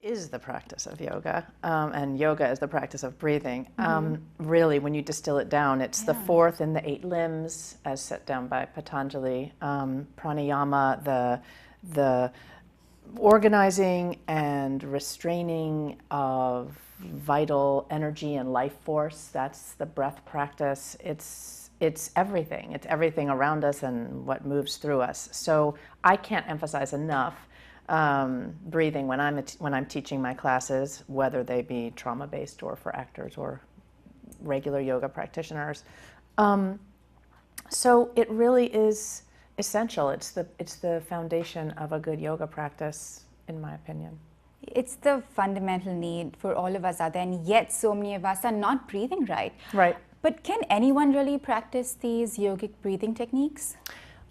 is the practice of yoga, and yoga is the practice of breathing. Really, when you distill it down, it's the fourth in the 8 limbs as set down by Patanjali. Pranayama, the organizing and restraining of vital energy and life force. That's the breath practice. It's everything. It's everything around us and what moves through us. So I can't emphasize enough breathing when I'm teaching my classes, whether they be trauma-based or for actors or regular yoga practitioners. So it really is essential. It's the foundation of a good yoga practice, in my opinion. It's the fundamental need for all of us out there, and yet so many of us are not breathing right. Right. But can anyone really practice these yogic breathing techniques?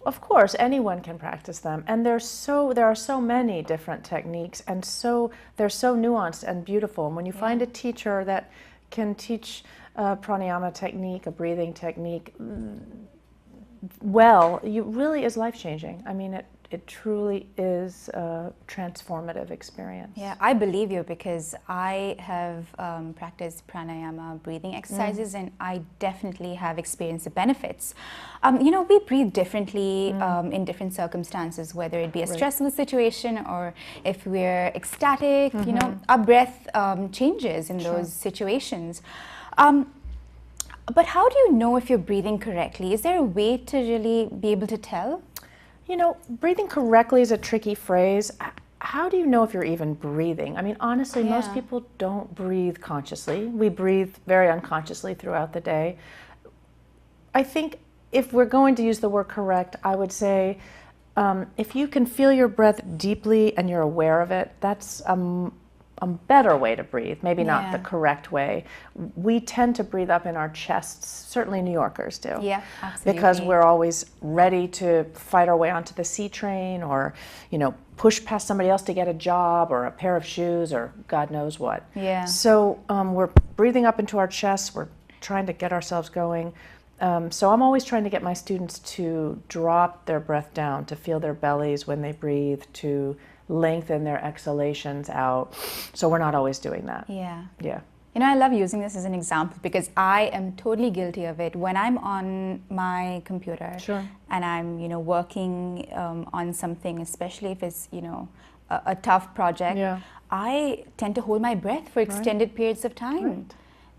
Of course, anyone can practice them, and there are so many different techniques, and they're so nuanced and beautiful. And when you find a teacher that can teach a pranayama technique, a breathing technique, well, it really is life-changing. I mean, it truly is a transformative experience. Yeah, I believe you, because I have practiced pranayama breathing exercises, and I definitely have experienced the benefits. You know, we breathe differently in different circumstances, whether it be a stressful situation or if we're ecstatic, you know, our breath changes in those situations. But how do you know if you're breathing correctly? Is there a way to really be able to tell? You know, breathing correctly is a tricky phrase. How do you know if you're even breathing? I mean, honestly, most people don't breathe consciously. We breathe very unconsciously throughout the day. I think if we're going to use the word correct, I would say if you can feel your breath deeply and you're aware of it, that's a better way to breathe, maybe not the correct way. We tend to breathe up in our chests, certainly New Yorkers do. Yeah, absolutely. Because we're always ready to fight our way onto the C train, or, you know, push past somebody else to get a job or a pair of shoes or God knows what. Yeah. So we're breathing up into our chests, we're trying to get ourselves going. So I'm always trying to get my students to drop their breath down, to feel their bellies when they breathe, to lengthen their exhalations out. So we're not always doing that. Yeah. Yeah. You know, I love using this as an example because I am totally guilty of it. When I'm on my computer and I'm, you know, working on something, especially if it's, you know, a tough project, I tend to hold my breath for extended periods of time.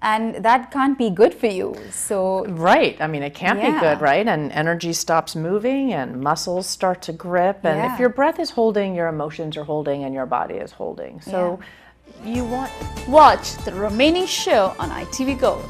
And that can't be good for you. So I mean, it can't be good, right? And energy stops moving and muscles start to grip. And if your breath is holding, your emotions are holding and your body is holding. So you want... Watch the remaining show on ITV Gold.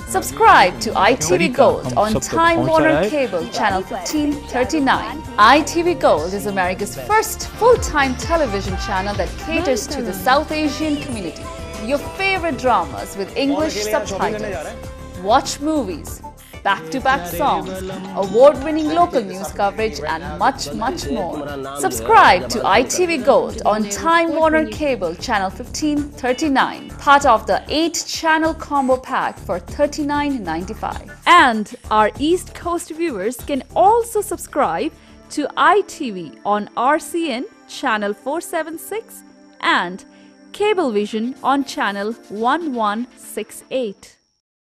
Subscribe to ITV Gold on Time Warner Cable Channel 1539. ITV Gold is America's first full-time television channel that caters to the South Asian community. Your favorite dramas with English subtitles. Watch movies, back-to-back songs, award-winning local news coverage, and much, much more. Subscribe to ITV Gold on Time Warner Cable Channel 1539, part of the 8-channel combo pack for $39.95. And our East Coast viewers can also subscribe to ITV on RCN Channel 476 and Cablevision on Channel 1168.